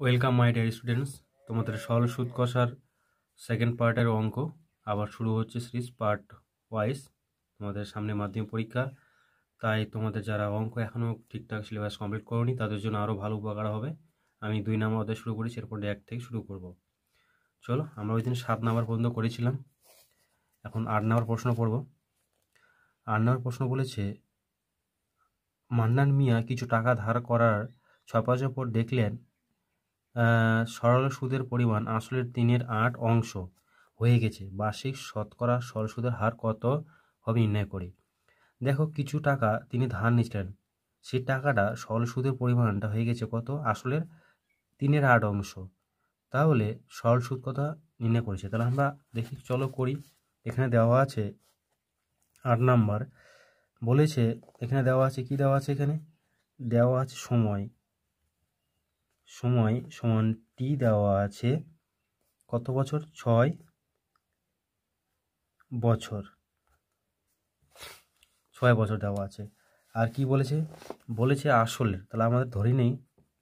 Welcome my dear students. তোমাদের সরল সুদ কষার সেকেন্ড পার্টের অঙ্ক আবার শুরু হচ্ছে সিরিজ পার্ট ওয়াইজ। তোমাদের সামনে মাধ্যমিক পরীক্ষা, তাই তোমাদের যারা অঙ্ক এখনও ঠিকঠাক সিলেবাস কমপ্লিট করোনি তাদের জন্য আরও ভালো উপকার হবে। আমি 2 নাম্বার অধ্যায় শুরু করেছি, এরপর 1 থেকে শুরু করব। চলো, আমরা ওই দিন 7 নাম্বার পর্যন্ত করেছিলাম, এখন 8 নাম্বার প্রশ্ন পড়ব। 8 নাম্বার প্রশ্ন বলেছে, মান্নান মিয়া কিছু টাকা ধার করার 6 বছর পর দেখলেন সরল সুদের পরিমাণ আসলের 3/8 অংশ হয়ে গেছে। বার্ষিক শতকরা সরল সুদের হার কত হবে নির্ণয় করে। দেখো, কিছু টাকা তিনি ধার নিচ্ছিলেন, সেই টাকাটা সরল সুদের পরিমাণটা হয়ে গেছে কত? আসলের 3/8 অংশ। তাহলে সরল সুদ কত নির্ণয় করেছে? তাহলে আমরা দেখি, চলো করি। এখানে দেওয়া আছে 8 নাম্বার বলেছে, এখানে দেওয়া আছে কি দেওয়া আছে? এখানে দেওয়া আছে সময় সমান টি দেওয়া আছে কত বছর? 6 বছর, 6 বছর দেওয়া আছে। আর কি বলেছে? বলেছে আসলের, তাহলে আমাদের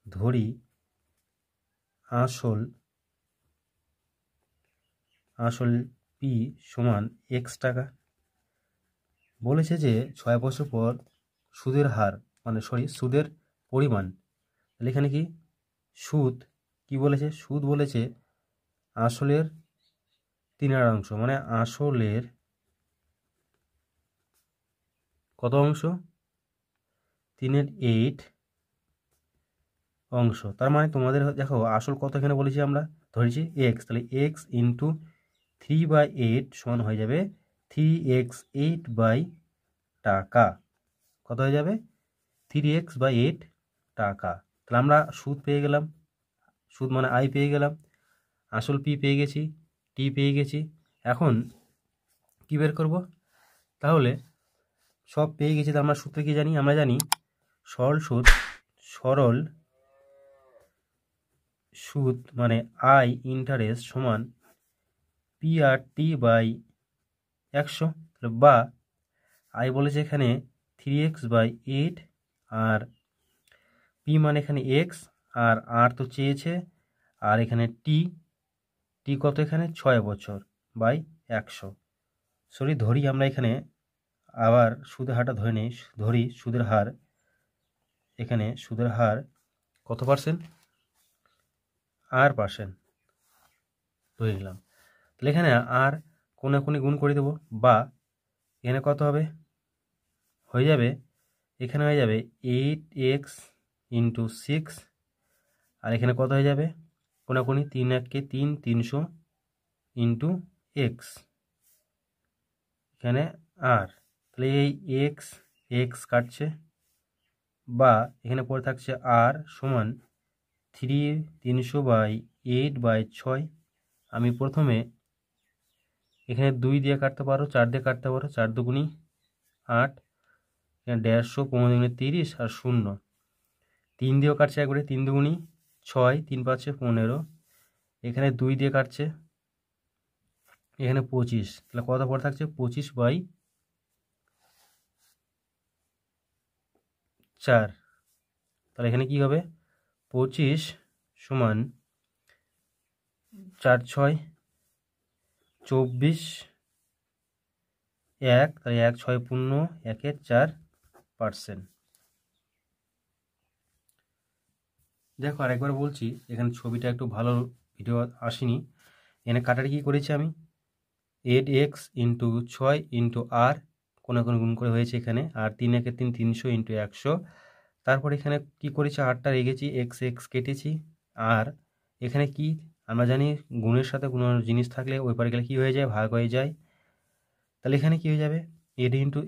ধরি আসল পি সমান x টাকা। বলেছে যে 6 বছর পর সুদের হার সুদের পরিমাণ। তাহলে এখানে কি সুদ কি বলেছে? সুদ বলেছে আসলের 3/8 অংশ, মানে আসলের কত অংশ? 3/8 অংশ। তার মানে তোমাদের দেখো, আসল কত এখানে বলেছি, আমরা ধরেছি x, তাহলে x ইন্টু 3/8 সমান হয়ে যাবে 3x8 টাকা। কত হয়ে যাবে? 3x/8 টাকা। তাহলে আমরা সুদ পেয়ে গেলাম, সুদ মানে আই পেয়ে গেলাম, আসল পি পেয়ে গেছি, টি পেয়ে গেছি। এখন কি বের করব? তাহলে সব পেয়ে গেছি, তো আমরা সূত্র কি জানি? আমরা জানি সরল সুদ মানে আই ইন্টারেস্ট সমান PRT/100, বা আই বলেছে এখানে 3x/8, আর পি মানে এখানে এক্স, আর আর তো চেয়েছে, আর এখানে টি কত? এখানে 6 বছর বাই 100। ধরি আমরা এখানে আবার সুদের হারটা ধরি সুদের হার। এখানে সুদের হার কত পার্সেন্ট? R% ধরে নিলাম। তাহলে এখানে আর কোনে গুণ করে দেবো, বা এখানে কত হবে? হয়ে যাবে, এখানে হয়ে যাবে 8x ইন্টু 6, আর এখানে কত হয়ে যাবে? কোনাকুনি 3 1 3, 300 ইন্টু এক্স, এখানে আর। তাহলে এই এক্স কাটছে, বা এখানে পড়ে থাকছে আর সমান 3/8/6। আমি প্রথমে এখানে 2 দিয়ে কাটতে পারো, 4 দিয়ে কাটতে পারো, 4 দুগুণি 8, এখানে 150, 15 দুগুণি 30, আর 0 3 দিয়েও কাটছে একবারে, 3 দুগুণি 6, 3 5 15, এখানে 2 দিয়ে কাটছে, এখানে 25। তাহলে কত পড়ে থাকছে? 25/4। তাহলে এখানে কি হবে? 25 সমান 4 6 24 1, তাহলে 1 6 পূর্ণ 1/4%। দেখো, আরেকবার বলছি, এখানে ছবিটা একটু ভালো ভিডিও আসেনি। এখানে কাটারি কি করেছি আমি? 8x ইন্টু 6 ইন্টু আর, কোনো গুণ করে হয়েছে এখানে, আর 3 1 3, 300 ইন্টু 100। তারপর এখানে কি করেছি? 8টা রেখেছি, x কেটেছি। আর এখানে কি আমরা জানি, গুণের সাথে কোনো জিনিস থাকলে ওই পারে গেলে কী হয়ে যায়? ভাগ হয়ে যায়। তাহলে এখানে কি হয়ে যাবে? 8 ইন্টু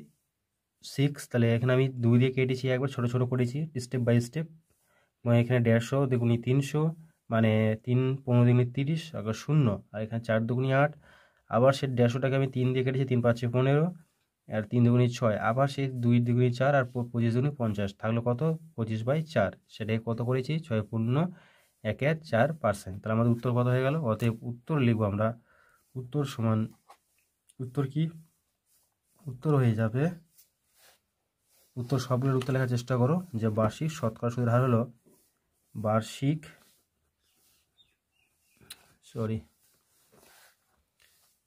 6, তাহলে এখানে আমি 2 দিয়ে কেটেছি, একবার ছোটো ছোটো করেছি স্টেপ বাই স্টেপ। মানে এখানে 150 দুগুণি 300, মানে 3 15 দুগুণি 30, আবার 0, আর এখানে 4 দুগুণি 8, আবার সে 150টাকে আমি 3 দিয়ে কেটেছি, 3 5 15, আর 3 দুগুণি 6, আবার সেই 2 দুগুণি 4, আর 25 দুগুণি 50, থাকলো কত? 25/4। সেটাই কত করেছি? 6 পূর্ণ 1/4%। তাহলে আমাদের উত্তর কত হয়ে গেল? অতএব উত্তর লিখবো আমরা, উত্তর সমান, উত্তর কি? উত্তর হয়ে যাবে, উত্তর সবগুলোর উত্তর লেখার চেষ্টা করো, যে বার্ষিক শতকরা সুদের হার হলো বার্ষিক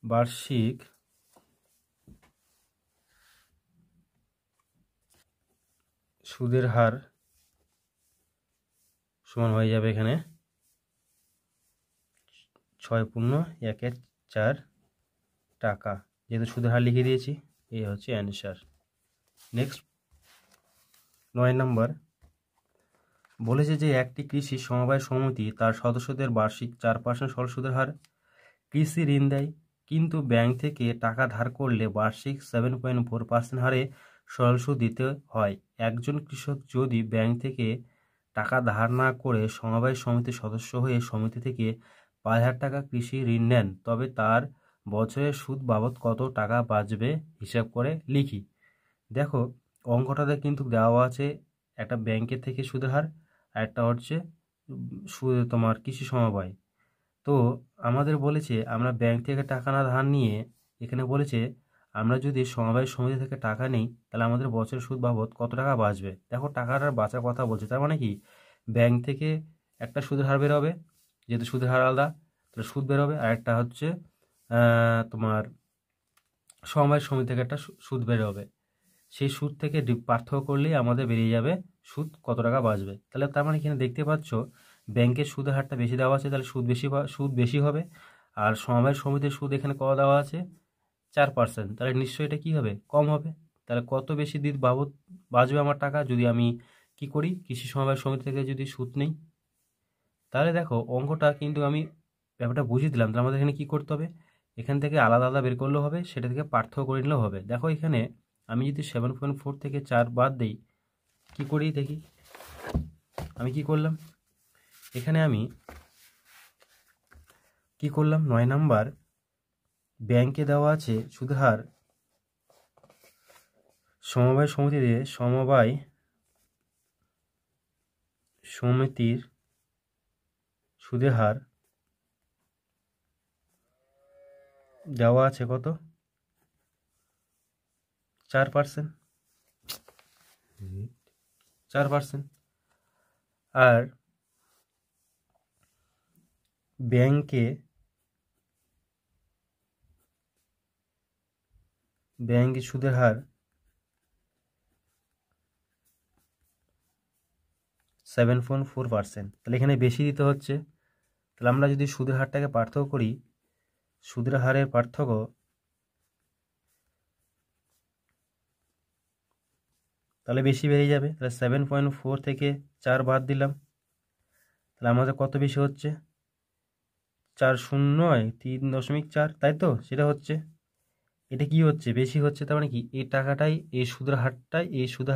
বার্ষিক সুদের হার সমান হয়ে যাবে এখানে 6.14 টাকা। যেহেতু সুদের হার লিখে দিয়েছি, এই হচ্ছে অ্যান্সার। নেক্সট 9 নম্বর বলেছে যে একটি কৃষি সমবায় সমিতি তার সদস্যদের বার্ষিক 4% সরল সুদের হার কৃষি ঋণ দেয়, কিন্তু ব্যাংক থেকে টাকা ধার করলে বার্ষিক 7.4% হারে সরল সুদ দিতে হয়। একজন কৃষক যদি ব্যাংক থেকে টাকা ধার না করে সমবায় সমিতির সদস্য হয়ে সমিতি থেকে 5,000 টাকা কৃষি ঋণ নেন, তবে তার বছরের সুদ বাবদ কত টাকা বাঁচবে হিসাব করে লিখি। দেখো, অঙ্কটাতে কিন্তু দেওয়া আছে একটা ব্যাংকের থেকে সুদের হার, আর একটা হচ্ছে তোমার কৃষি সমবায়। তো আমাদের বলেছে আমরা ব্যাংক থেকে টাকা না ধার নিয়ে, এখানে বলেছে আমরা যদি সমবায় সমিতি থেকে টাকা নিই তাহলে আমাদের বছরের সুদ বাবদ কত টাকা বাঁচবে। দেখো, টাকাটার বাঁচার কথা বলছে, তার মানে কি ব্যাংক থেকে একটা সুদের হার বেরোবে, যেহেতু সুদের হার আলাদা তাহলে সুদ বেরোবে, আর একটা হচ্ছে তোমার সমবায় সমিতি থেকে একটা সুদ বেরোবে। সেই সুদ থেকে পার্থক্য করলেই আমাদের বেরিয়ে যাবে সুদ কত টাকা বাঁচবে। তাহলে তার মানে এখানে দেখতে পাচ্ছ ব্যাংকের সুদের হারটা বেশি দেওয়া আছে, তাহলে সুদ বেশি হবে। আর সমবায় সমিতির সুদ এখানে কত দেওয়া আছে 4%, তাহলে নিশ্চয়ই এটা কী হবে, কম হবে। তাহলে কত বেশি বাবদ বাঁচবে আমার টাকা যদি আমি কি করি, কৃষি সমবায় সমিতি থেকে যদি সুদ নেই। তাহলে দেখো, অঙ্কটা কিন্তু আমি ব্যাপারটা বুঝিয়ে দিলাম। তাহলে আমাদের এখানে কী করতে হবে, এখান থেকে আলাদা আলাদা বের করলেও হবে, সেটা থেকে পার্থক্য করে নিলেও হবে। দেখো, এখানে আমি যদি 7.4 থেকে 4 বাদ দিই, কী করি দেখি, আমি কি করলাম, এখানে আমি কি করলাম, 9 নাম্বার ব্যাংকে দেওয়া আছে সুদের হার সমবায় সমিতির সুদের হার দেওয়া আছে কত, 4%। আর ব্যাংকে সুদের হার 7.4%। তাহলে এখানে বেশি দিতে হচ্ছে। তাহলে আমরা যদি সুদের হারটাকে পার্থক্য করি, সুদের হারের পার্থক্য তাহলে বেশি বেরিয়ে যাবে। তাহলে 7.4 থেকে 4 বাদ দিলাম, তাহলে আমাদের কত বেশি হচ্ছে, 3.4, তাই তো, সেটা হচ্ছে, এটা কি হচ্ছে, বেশি হচ্ছে। তার মানে কি এই টাকাটাই, এই সুদের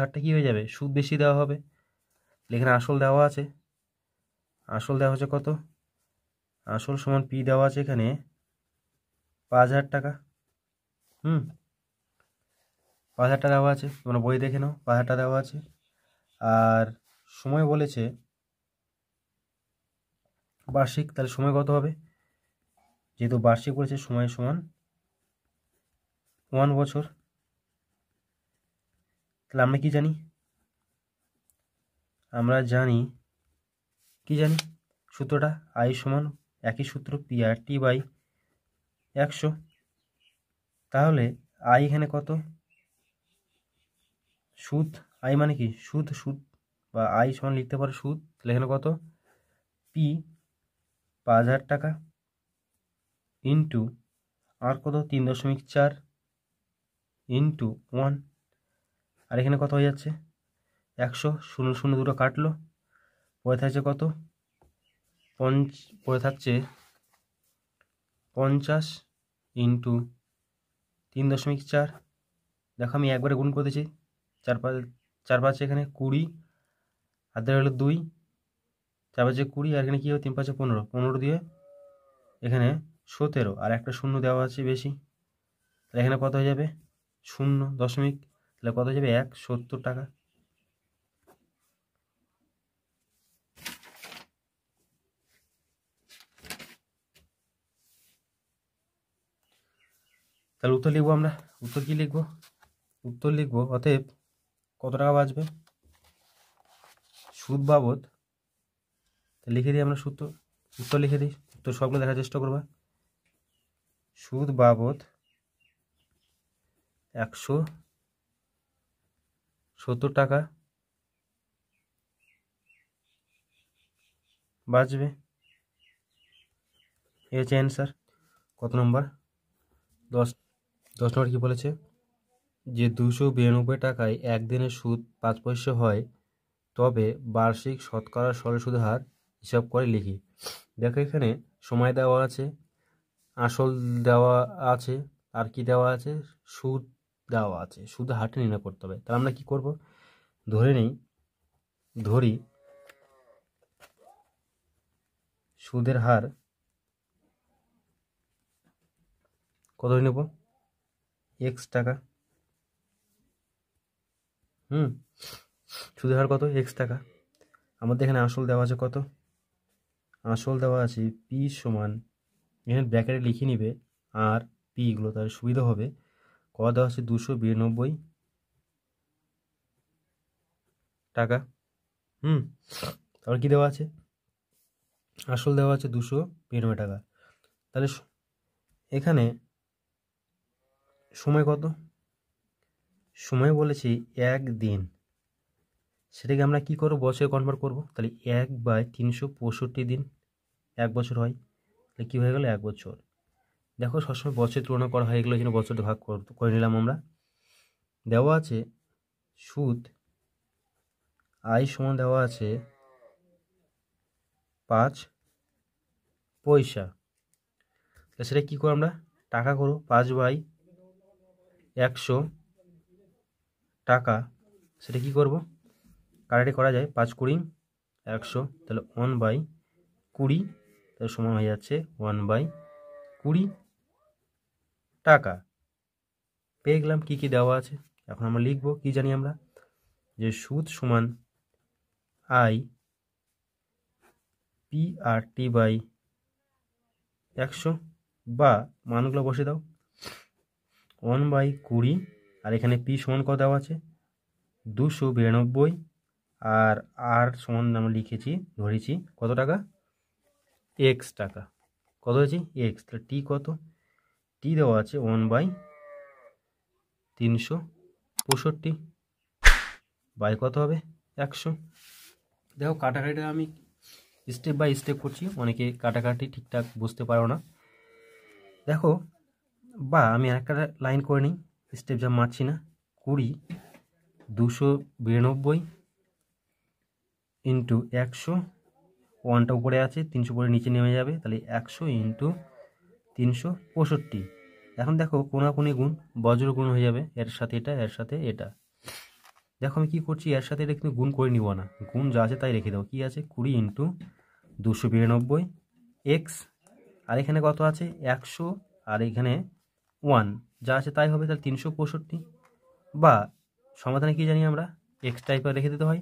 হারটা কি হয়ে যাবে, সুদ বেশি দেওয়া হবে। এখানে আসল দেওয়া আছে, আসল দেওয়া হচ্ছে কত, আসল সমান পি দেওয়া আছে এখানে 5,000 টাকা। 5,000 টাকা দেওয়া আছে, তোমরা বই দেখে নাও, 5,000 টাকা দেওয়া আছে। আর সময় বলেছে বার্ষিক, তাহলে সময় কত হবে, যেহেতু বার্ষিক বলেছে সময় সমান 1 বছর। তাহলে আমরা কি জানি, সূত্রটা আই সমান একই সূত্র PRT বাই 100। তাহলে আই এখানে কত, সুদ, আই মানে কি সুদ বা আই সমান লিখতে পারো সুদ। তাহলে এখানে কত, পি 5,000 টাকা ইন্টু আর কত 3.4 ইন্টু 1, আর এখানে কত হয়ে যাচ্ছে 100, 0 দুটো কাটলো, পড়ে থাকছে কত, পড়ে থাকছে 50 ইন্টু 3.4। দেখো, আমি একবারে গুণ করে দিয়েছি, 4 5 এখানে 20, আর দেওয়া হলো 2, 4 5 20, আর এখানে কী হবে 3 5 15, 15 দিয়ে এখানে 17, আর একটা শূন্য দেওয়া আছে বেশি। তাহলে এখানে কত হয়ে যাবে 0., তাহলে কত হয়ে যাবে 170 টাকা। তাহলে উত্তর লিখবো আমরা, উত্তর কি লিখবো, উত্তর লিখবো অতএব কত টাকা বাঁচবে সুদ বাবদ। লিখে দিই আমরা উত্তর লিখে দিই, তো সবগুলো দেখার চেষ্টা করবা। সুদ বাবদ 170 টাকা বাঁচবে। এই হচ্ছে অ্যান্সার। কত নম্বর? 10 নম্বর কী বলেছে? যে 292 টাকায় একদিনের সুদ 5 পয়সা হয়, তবে বার্ষিক শতকরা সরল সুদের হার হিসাব করে লিখি। দেখো এখানে সময় দেওয়া আছে, আসল দেওয়া আছে, আর কি দেওয়া আছে? সুদ দেওয়া আছে। সুদের হারটা নির্ণয় করতে হবে। তাহলে আমরা কি করব? ধরি সুদের হার কত নেব? x টাকা। সুদের হার কত? x টাকা। আমাদের এখানে আসল দেওয়া আছে কত? আসল দেওয়া আছে p সমান, এখানে ব্র্যাকেটে লিখে নিবে আর p গুলো, তাহলে সুবিধা হবে। কত দেওয়া আছে? 292 টাকা। তারপর কি দেওয়া আছে? আসল দেওয়া আছে 292 টাকা। তাহলে এখানে সময় কত? সময় বলেছি 1 দিন। সেটাকে আমরা কি করব? বছরে কনভার্ট করব। তাহলে 1/365 দিন 1 বছর হয়। তাহলে কী হয়ে গেল? 1 বছর। দেখো সবসময় বছরের তুলনা করা হয়, এগুলো জন্য বছরে ভাগ করে নিলাম আমরা। দেওয়া আছে সুদ আয় সমান দেওয়া আছে 5 পয়সা। তাহলে সেটা কী করো? আমরা টাকা করো, 5/100 টাকা। সেটা কি করব? কাটাকাটি করা যায়, 5 কুড়ি 100, তাহলে 1/20, তাহলে সমান হয়ে যাচ্ছে 1/20 টাকা। পেয়ে গেলাম কী কী দেওয়া আছে। এখন আমরা লিখব, কি জানি আমরা? যে সুদ সমান আই PRT/100, বা মানগুলো বসে দাও। 1/20, আর এখানে পি সমান কত দেওয়া আছে? 292, আর সমান আমরা লিখেছি, ধরেছি কত টাকা? x টাকা। কত হয়েছে? x। তাহলে টি কত? টি দেওয়া আছে 1/365, বাই কত হবে? 100। দেখো কাটাকাটিটা আমি স্টেপ বাই স্টেপ করছি, অনেকে কাটাকাটি ঠিকঠাক বুঝতে পারো না। দেখো, বা আমি আরেকটা লাইন করে নিই, স্টেপ যা মারছি না। 20 292 ইন্টু 100, 1টা উপরে আছে, 300 উপরে নিচে নেমে যাবে, তাহলে 100 ইন্টু 365। এখন দেখো কোনাকুনি গুণ, বজ্র গুণ হয়ে যাবে, এর সাথে এটা, এর সাথে এটা। দেখো আমি কী করছি, এর সাথে এটা কিন্তু গুণ করে নিব না, গুণ যা আছে তাই রেখে দেবো। কী আছে? 20 ইন্টু 292 x, আর এখানে কত আছে? 100, আর এখানে 1, যা আছে তাই হবে। তাহলে 365, বা সমাধানে কী জানি আমরা? এক্স টাইপের রেখে দিতে হয়,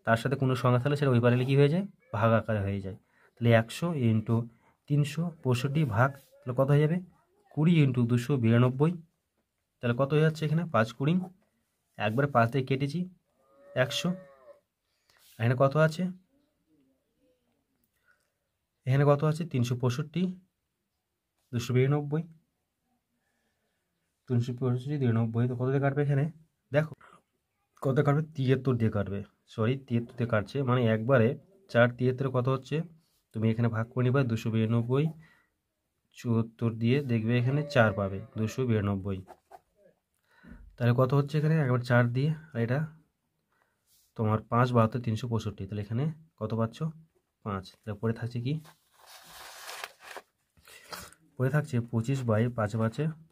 তার সাথে কোনো সংখ্যা থাকলে সেটা ওই পারে কী হয়ে যায়? ভাগ আকারে হয়ে যায়। তাহলে 100 ইন্টু 365 ভাগ, তাহলে কত হয়ে যাবে? 20 ইন্টু 292, তাহলে কত হয়ে যাচ্ছে এখানে? 5 20, একবারে 5 দিয়ে কেটেছি 100। এখানে কত আছে? এখানে কত আছে? 365 292, 365 290, তো কত দিয়ে কাটবে এখানে? দেখো কত কাটবে? 73 দিয়ে কাটবে। সরি, 73 দিয়ে কাটছে, মানে একবারে 4 73 কত হচ্ছে? তুমি এখানে ভাগ করে নিবা 292 74 দিয়ে, দেখবে এখানে 4 পাবে, 292। তাহলে কত হচ্ছে এখানে? একবার 4 দিয়ে, আর এটা তোমার 5 72 365, তাহলে এখানে কত পাচ্ছ? 5। তাহলে পরে থাকছে কি? পরে থাকছে 25/5 5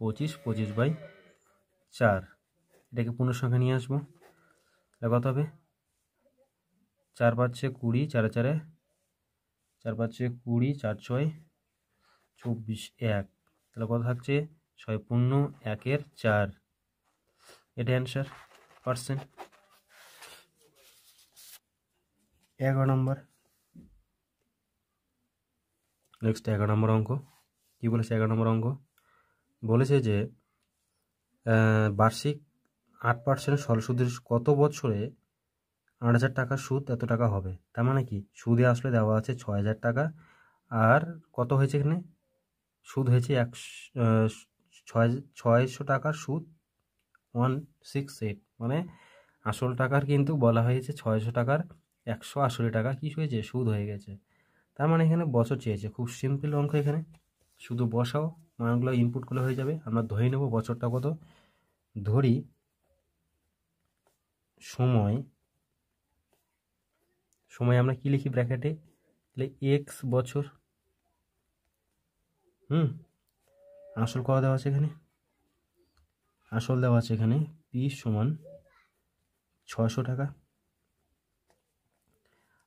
25, 25/4। এটাকে পূর্ণ সংখ্যা নিয়ে আসবো, তাহলে কত হবে? 4 5 20, 4 4 4 5 20, 4 6 24, 1। তাহলে কত থাকছে? 6 পূর্ণ 1 4। এটা অ্যান্সার পার্সেন্ট। 11 নম্বর। নেক্সট 11 নম্বর অঙ্ক। কী বলেছে 11 নম্বর অঙ্ক? বলেছে যে বার্ষিক 8% সরল সুদের কত বছরে 8,000 টাকার সুদ এত টাকা হবে। তার মানে কি? সুদে আসলে দেওয়া আছে 6,000 টাকা, আর কত হয়েছে এখানে সুদ হয়েছে 600 টাকার সুদ 168, মানে আসল টাকার কিন্তু বলা হয়েছে 600 টাকার 180 টাকা কী হয়েছে সুদ হয়ে গেছে। তার মানে এখানে বছর চেয়েছে। খুব সিম্পল অঙ্ক, এখানে শুধু বসাও, মানগুলো ইনপুটগুলো হয়ে যাবে। আমরা ধরে নেব বছরটা কত, ধরি সময় আমরা কি লিখি ব্র্যাকেটে, তাহলে এক্স বছর, আসল কত দেওয়া আছে এখানে, আসল দেওয়া আছে এখানে পি সমান 600 টাকা,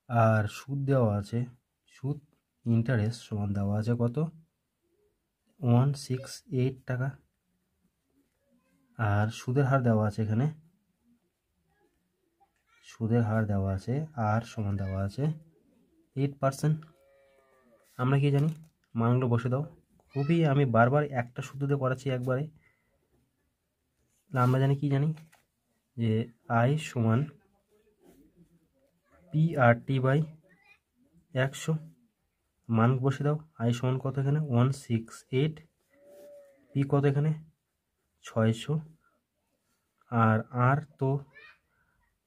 আর সুদ দেওয়া আছে, সুদ ইন্টারেস্ট সমান দেওয়া আছে কত 168 টাকা, আর সুদের হার দেওয়া আছে এখানে, সুদের হার দেওয়া আছে আর সমান দেওয়া আছে 8%। আমরা কি জানি, মানগুলো বসে দাও। খুবই আমি বারবার একটা সূত্র করাচ্ছি একবারে। আমরা জানি কি জানি যে আই সমান পি আর টি বাই 100, মান বসে দাও। আই সমান কত এখানে 168, পি কত এখানে 600, আর আর তো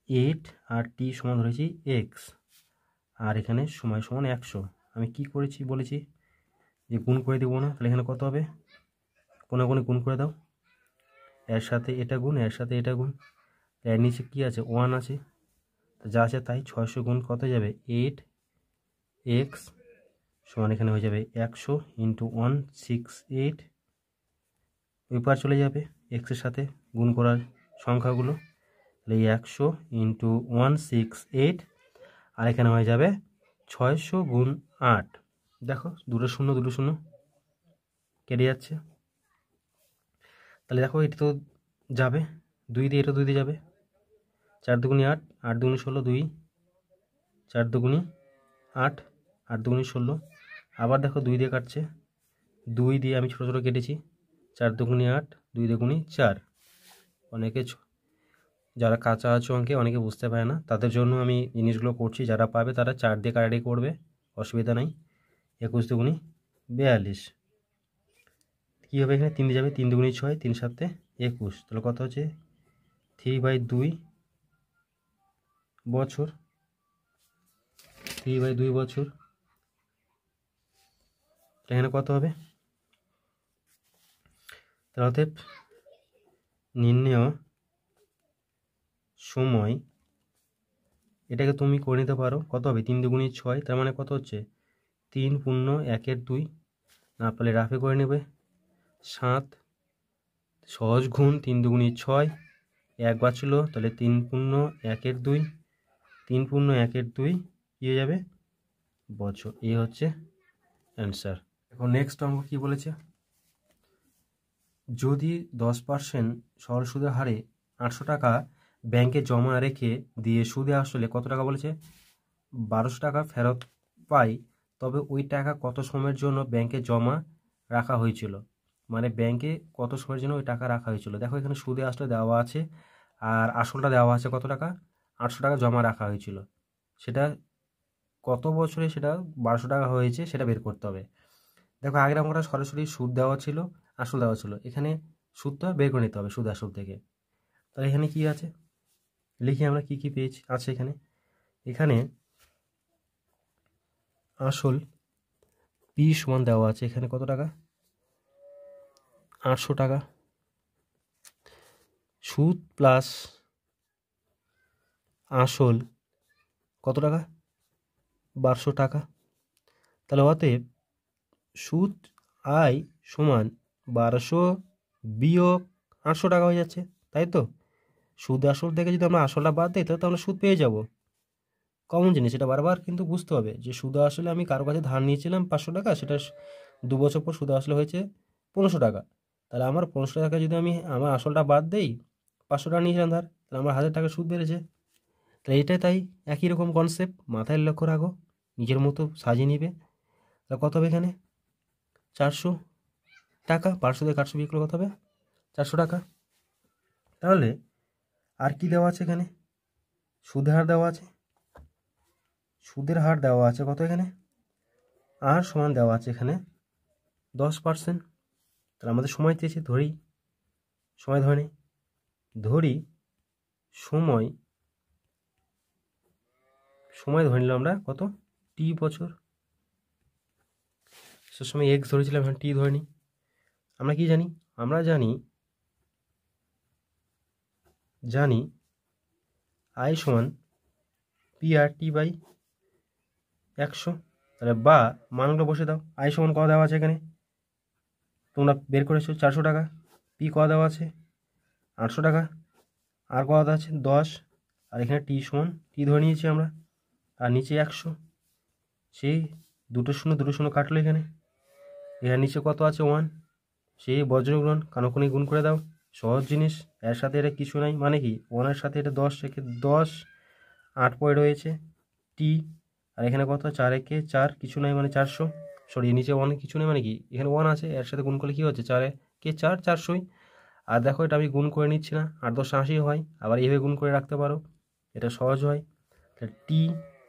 8, আর টি সমান ধরেছি এক্স, আর এখানে সময় সমান 100। আমি কি করেছি বলেছি যে গুণ করে দেবো না, তাহলে এখানে কত হবে, কোনে কোনে গুণ করে দাও, এর সাথে এটা গুণ, এর সাথে এটা গুণ, এর নিচে কি আছে 1 আছে, যা আছে তাই। 600 গুণ কত যাবে 8 এক্স সমান এখানে হয়ে যাবে 100 ইন্টু 168, ওই পার চলে যাবে এক্সের সাথে গুণ করার সংখ্যাগুলো, তাহলে 100 ইন্টু 168, আর এখানে হয়ে যাবে 600 গুণ 8। দেখো দুটো শূন্য কেটে যাচ্ছে, তাহলে দেখো এটা তো যাবে 2 দিয়ে, এটা 2 দিয়ে যাবে, 4 দুগুণি 8, 8 দুগুণি 16, 2, 4 দুগুণি 8, 8 দুগুণি 16, আবার দেখো 2 দিয়ে কাটছে, 2 দিয়ে আমি ছোটো ছোটো কেটেছি, 4 দুগুণি 8, 2 দুগুণি 4। অনেকে যারা কাঁচা আছে অঙ্কে অনেকে বুঝতে পারে না, তাদের জন্য আমি জিনিসগুলো করছি। যারা পাবে তারা 4 দিয়ে কাটাকাটি করবে, অসুবিধা নাই। 21 দুগুণি 42, কী হবে এখানে 3 দিয়ে যাবে, 3 দুগুণি 6, 3 7 21, তাহলে কত হচ্ছে 3/2 বছর, 3/2 বছর। এখানে কত হবে, তাহলে অতএব নির্ণেয় সময়, এটাকে তুমি করে নিতে পারো, কত হবে 3 দুগুণি 6, তার মানে কত হচ্ছে 3 পূর্ণ 1/2, না পারলে রাফে করে নেবে 7, সহজ গুণ 3 দুগুণি 6, 1 বাঁচল, তাহলে 3 পূর্ণ 1/2, 3 পূর্ণ 1/2 কী হয়ে যাবে বছর। এই হচ্ছে অ্যান্সার। এখন নেক্সট অঙ্ক কী বলেছে, যদি 10% সরল সুদের হারে 800 টাকা ব্যাংকে জমা রেখে দিয়ে সুদে আসলে কত টাকা বলেছে 1200 টাকা ফেরত পাই, তবে ওই টাকা কত সময়ের জন্য ব্যাংকে জমা রাখা হয়েছিল, মানে ব্যাংকে কত সময়ের জন্য ওই টাকা রাখা হয়েছিল। দেখো এখানে সুদে আসলে দেওয়া আছে আর আসলটা দেওয়া আছে কত টাকা 800 টাকা জমা রাখা হয়েছিল, সেটা কত বছরে সেটা 1200 টাকা হয়েছে সেটা বের করতে হবে। দেখো আগের অঙ্কটা সরাসরি সুদ দেওয়া ছিল, আসল দেওয়া ছিল, এখানে সুদটা বের করে নিতে হবে সুদ আসল থেকে। তাহলে এখানে কি আছে লিখি আমরা, কি কি পেজ আছে এখানে, এখানে আসল পি সমান দেওয়া আছে এখানে কত টাকা 800 টাকা, সুদ প্লাস আসল কত টাকা 1200 টাকা। তাহলে অতএব সুদ আই সমান 1200 বিয়োগ 800 টাকা হয়ে যাচ্ছে, তাই তো। সুদ আসল থেকে যদি আমরা আসলটা বাদ দিই তাহলে তো আমরা সুদ পেয়ে যাব, কমন জিনিস। এটা বারবার কিন্তু বুঝতে হবে যে সুদ আসলে আমি কারো কাছে ধার নিয়েছিলাম 500 টাকা, সেটা 2 বছর পর সুদ আসলে হয়েছে 1500 টাকা, তাহলে আমার 1500 টাকা যদি আমি আমার আসলটা বাদ দেই, 500 টাকা নিয়েছিলাম ধার, তাহলে আমার 1000 টাকা সুদ বেড়েছে। তাহলে এটাই তাই, একই রকম কনসেপ্ট, মাথায় লক্ষ্য রাখো, নিজের মতো সাজিয়ে নিবে। তাহলে কত হবে এখানে 400 টাকা, 500 থেকে 800 বিয়োগ করলে কত হবে 400 টাকা। তাহলে আর কি দেওয়া আছে এখানে, সুদের হার দেওয়া আছে, সুদের হার দেওয়া আছে কত এখানে আর সমান দেওয়া আছে এখানে 10%। তাহলে আমাদের সময় চেয়েছে, ধরি সময় ধরে নিই, ধরি সময় ধরে নিলাম আমরা কত, টি বছর। সে সময় এক্স ধরেছিলাম, এখন টি ধরে নিই। আমরা কি জানি, আমরা জানি আই সমান পি আর টি বাই 100। তাহলে বা মানগুলো বসে দাও। আই সমান কত দেওয়া আছে এখানে, তোমরা বের করেছো 400 টাকা। পি কত দেওয়া আছে 800 টাকা। আর কত দেওয়া আছে 10। আর এখানে টি সমান টি ধরে নিয়েছি আমরা, আর নিচে 100। সেই দুটো শূন্য কাটলো এখানে। এখানে নিচে কত আছে 1, সেই বজ্রগুণন কানকনে গুণ করে দাও, সহজ জিনিস। এর সাথে এটা কিছু নাই, মানে কি 1-এর সাথে এটা 10 রেখে 10, 8 পড়ে রয়েছে টি। আর এখানে কত 4 একে 4, কিছু নাই মানে 400। সরি, নিচে 1 কিছু নেই মানে কি এখানে 1 আছে, এর সাথে গুণ করলে কি হচ্ছে 4 একে 4, 400। আর দেখো এটা আমি গুণ করে নিচ্ছি না, 8-10 80 হয়। আবার এইভাবে গুণ করে রাখতে পারো, এটা সহজ হয়। টি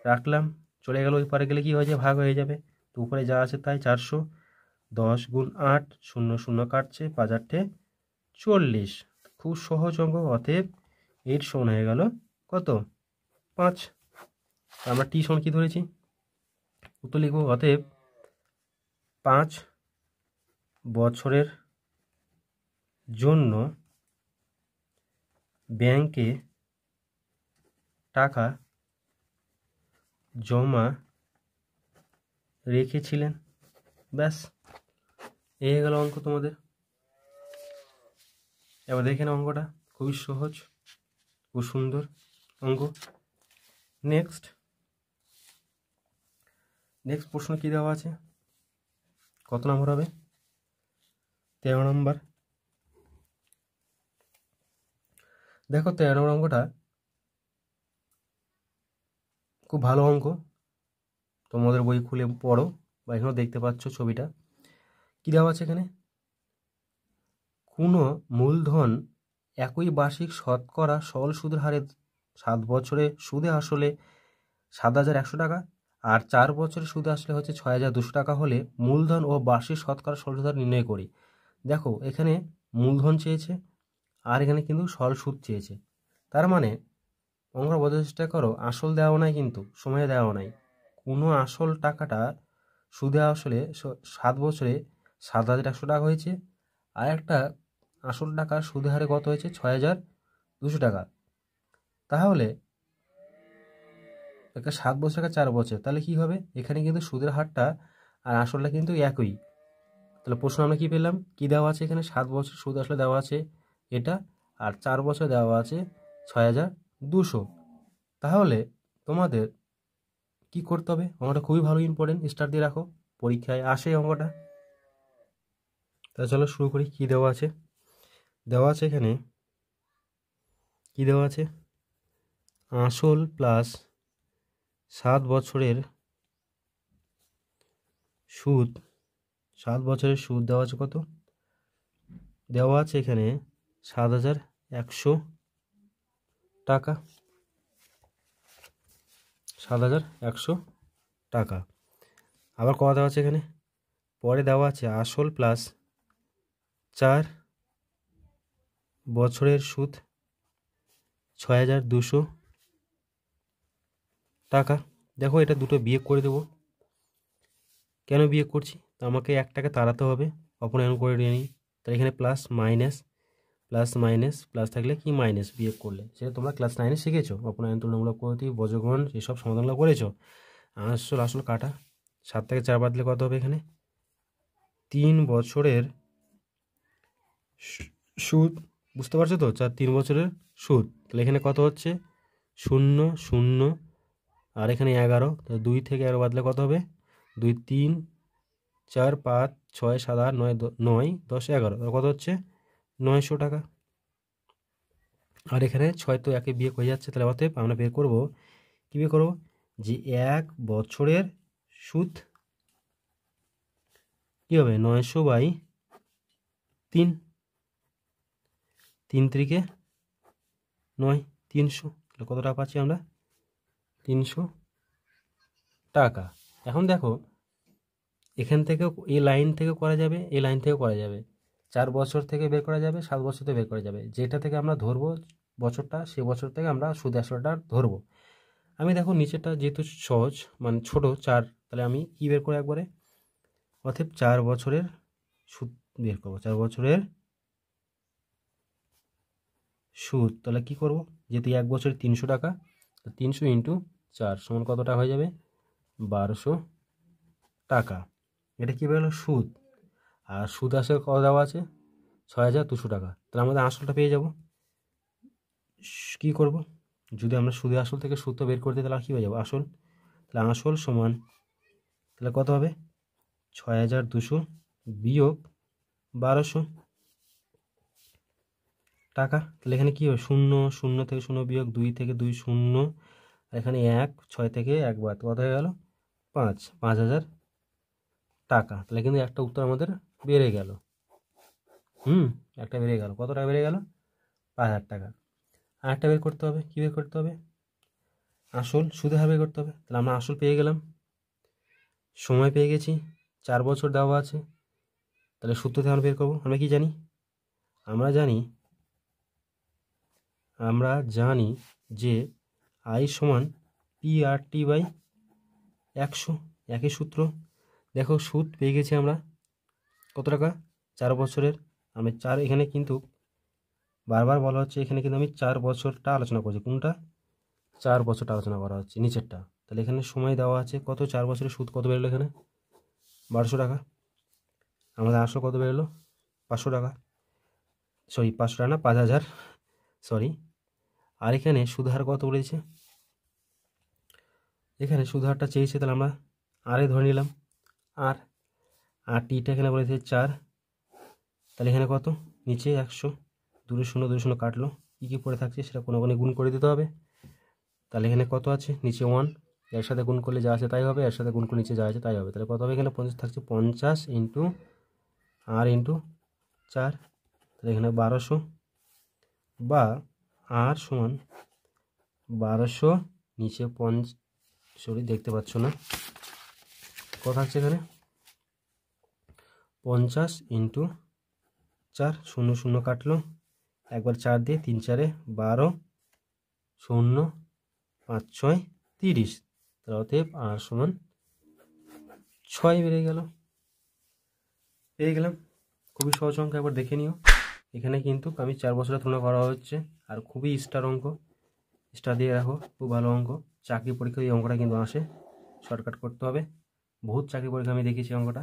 রাখলাম, চলে গেল ওই পারে গেলে কি হয়ে যায়, ভাগ হয়ে যাবে। তো উপরে যা আছে তাই 400। 10 গুণ 8, 0 কাটছে, 5 8 40। খুব সহজ অঙ্ক। অতএব 8 সমান হয়ে গেল কত, 5। আমরা টি সমান কি ধরেছি, উত্তর লিখব। অতএব 5 বছরের জন্য ব্যাংকে টাকা জমা রেখেছিলেন। ব্যাস, এই হয়ে গেল অঙ্ক তোমাদের। এবার দেখে নাও অঙ্কটা, খুবই সহজ, খুব সুন্দর অঙ্ক। নেক্সট প্রশ্ন কি দেওয়া আছে, কত নম্বর হবে, 13 নম্বর। দেখো 13 নম্বর অঙ্কটা খুব ভালো অঙ্ক, তোমাদের বই খুলে পড়ো বা এখানেও দেখতে পাচ্ছ ছবিটা। কি দেওয়া আছে এখানে, কোনো মূলধন একই বার্ষিক শতকরা সরল সুদের হারে 7 বছরে সুদে আসলে 7,100 টাকা, আর 4 বছরে সুদে আসলে হচ্ছে 6,200 টাকা হলে মূলধন ও বার্ষিক শতকরা সরল সুদ হার নির্ণয় করি। দেখো এখানে মূলধন চেয়েছে, আর এখানে কিন্তু সরল সুদ চেয়েছে। তার মানে অঙ্কটা বোঝার চেষ্টা করো, আসল দেওয়া নাই কিন্তু সময় দেওয়া নাই। কোনো আসল টাকাটা সুদে আসলে 7 বছরে 7,100 টাকা হয়েছে, আর একটা আসল টাকা সুদের হারে কত হয়েছে 6,200 টাকা। তাহলে একটা 7 বছর একটা 4 বছর, তাহলে কি হবে, এখানে কিন্তু সুদের হারটা আর আসলটা কিন্তু একই। তাহলে প্রশ্ন আমরা কি পেলাম, কি দেওয়া আছে এখানে, 7 বছর সুদ আসলে দেওয়া আছে এটা, আর 4 বছর দেওয়া আছে 6,200। তাহলে তোমাদের কি করতে হবে, অঙ্কটা খুবই ভালো, ইম্পর্টেন্ট, স্টার দিয়ে রাখো, পরীক্ষায় আসে অঙ্কটা। তাহলে চলো শুরু করি। কি দেওয়া আছে, এখানে কি দেওয়া আছে, আসল প্লাস 7 বছরের সুদ, 7 বছরের সুদ দেওয়া আছে কত, দেওয়া আছে এখানে 7,100 টাকা, 7,100 টাকা। আবার কত দেওয়া আছে এখানে, পরে দেওয়া আছে আসল প্লাস 4 বছরের সুদ 6,200 টাকা। দেখো এটা দুটো বিয়োগ করে দেবো, কেন বিয়োগ করছি, তো আমাকে একটাকে তাড়াতে হবে, অপনয়ন করে নিই। তাহলে এখানে প্লাস মাইনাস, প্লাস থাকলে কি মাইনাস, বিয়োগ করলে, সেটা তোমরা ক্লাস 9-এ শিখেছো, অপনয়ন তুলনামূলক পদ্ধতি, বজ্রগ্রহণ, এসব সমাধানগুলো করেছো। আসল কাটা, 7 থেকে 4 বাদ দিলে কত হবে, এখানে 3 বছরের সুদ, বুঝতে পারছো তো, 3 বছরের সুদ। তাহলে এখানে কত হচ্ছে 0 0, আর এখানে 11, তাহলে 2 থেকে 11 বাদলে কত হবে, 2 3 4 5 6 7 8 9 9 10 11, কত হচ্ছে 900 টাকা। আর এখানে 6 তো একে বিয়োগ হয়ে যাচ্ছে, তাহলে অতএব আমরা বের করবো, কী বের করবো, যে 1 বছরের সুদ কী হবে 900/3, 3 3 9, 300। তাহলে কত টাকা পাচ্ছি আমরা, 300 টাকা। এখন দেখো এখান থেকেও এই লাইন থেকে করা যাবে, এই লাইন থেকেও করা যাবে, 4 বছর থেকে বের করা যাবে, 7 বছর থেকে বের করা যাবে, যেটা থেকে আমরা ধরবো বছরটা, সেই বছর থেকে আমরা সুদ আসলটা ধরবো। আমি দেখো নিচেরটা যেহেতু সহজ মানে ছোট 4, তাহলে আমি কি বের করবো একবারে, অতএব 4 বছরের সুদ বের করবো, 4 বছরের সুদ। তাহলে কি করব, যেহেতু 1 বছরে 300 টাকা, 300 ইন্টু 4 সমান কত টাকা হয়ে যাবে, 1200 টাকা। এটা কী বেরোলো, সুদ। আর সুদ আসলে কত দেওয়া আছে, 6200 টাকা। তাহলে আমাদের আসলটা পেয়ে যাব। কী করব, যদি আমরা সুদে আসল থেকে সুদটা বের করতে, তাহলে কী হয়ে যাবো, আসল। তাহলে আসল সমান, তাহলে কত হবে, 6200 বিয়োগ 1200 টাকা। তাহলে এখানে কী হবে, 0 0 থেকে 0 বিয়োগ 2 থেকে 2 0, আর এখানে 1 6 থেকে 1 বাদ, কত হয়ে গেল 5, 5000 টাকা। তাহলে কিন্তু একটা উত্তর আমাদের বেড়ে গেল। একটা বেড়ে গেল, কত টাকা বেড়ে গেল, 5000 টাকা। আর একটা বের করতে হবে, কী বের করতে হবে, আসল সুদে হার বের করতে হবে। তাহলে আমরা আসল পেয়ে গেলাম, সময় পেয়ে গেছি, 4 বছর দেওয়া আছে। তাহলে সূত্র থেকে আমরা বের করবো, আমরা কি জানি, আমরা জানি যে আই সমান PRT বাই 100, একই সূত্র। দেখো সুদ পেয়ে গেছি আমরা কত টাকা, 4 বছরের। আমি 4, এখানে কিন্তু বারবার বলা হচ্ছে, এখানে কিন্তু আমি 4 বছরটা আলোচনা করছি, কোনটা, 4 বছরটা আলোচনা করা হচ্ছে নিচেরটা। তাহলে এখানে সময় দেওয়া আছে কত, 4 বছরের সুদ কত বেরোলো, এখানে 1200 টাকা। আমাদের আসল কত বেরোলো, 500 টাকা, সরি 500 টাকা না, 5000, সরি। আর এখানে সুদহার কত বলেছে, এখানে সুদহারটা চেয়েছে, তাহলে আমরা আরে ধরে নিলাম, আর টিটা এখানে বলেছে 4। তাহলে এখানে কত, নিচে 100, 2 0 2 0 কাটলো, কী কী পড়ে থাকছে সেটা কোনো গুণ করে দিতে হবে। তাহলে এখানে কত আছে, নিচে 1, এর সাথে গুণ করলে যা আছে তাই হবে, এর সাথে গুণ করলে নিচে যা আছে তাই হবে। তাহলে কত হবে, এখানে 50 থাকছে, 50 ইন্টু আর ইন্টু 4, তাহলে এখানে 1200, বা আর সমান 1200 নিচে সরি দেখতে পাচ্ছ না, কত থাকছে এখানে, 50 ইন্টু 4, 0 0 কাটলো, একবার 4 দিয়ে 3 4 12, 0 5 6 30। তাহলে অতএব আর সমান 6 বেড়ে গেল, পেয়ে গেলাম। খুবই সহজ অঙ্ক, একবার দেখে নিও। এখানে কিন্তু আমি 4 বছরের তুলনা করা হচ্ছে, আর খুবই স্টার অঙ্ক, স্টার দিয়ে রাখো, খুব ভালো অঙ্ক। চাকরি পরীক্ষা এই অঙ্কটা কিন্তু আসে, শর্টকাট করতে হবে, বহুত চাকরি পরীক্ষা আমি দেখেছি অঙ্কটা।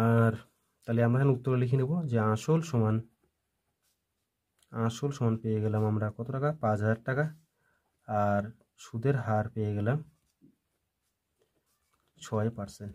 আর তাহলে আমরা এখানে উত্তর লিখে নেব যে আসল সমান পেয়ে গেলাম আমরা কত টাকা, 5000 টাকা। আর সুদের হার পেয়ে গেলাম 6%।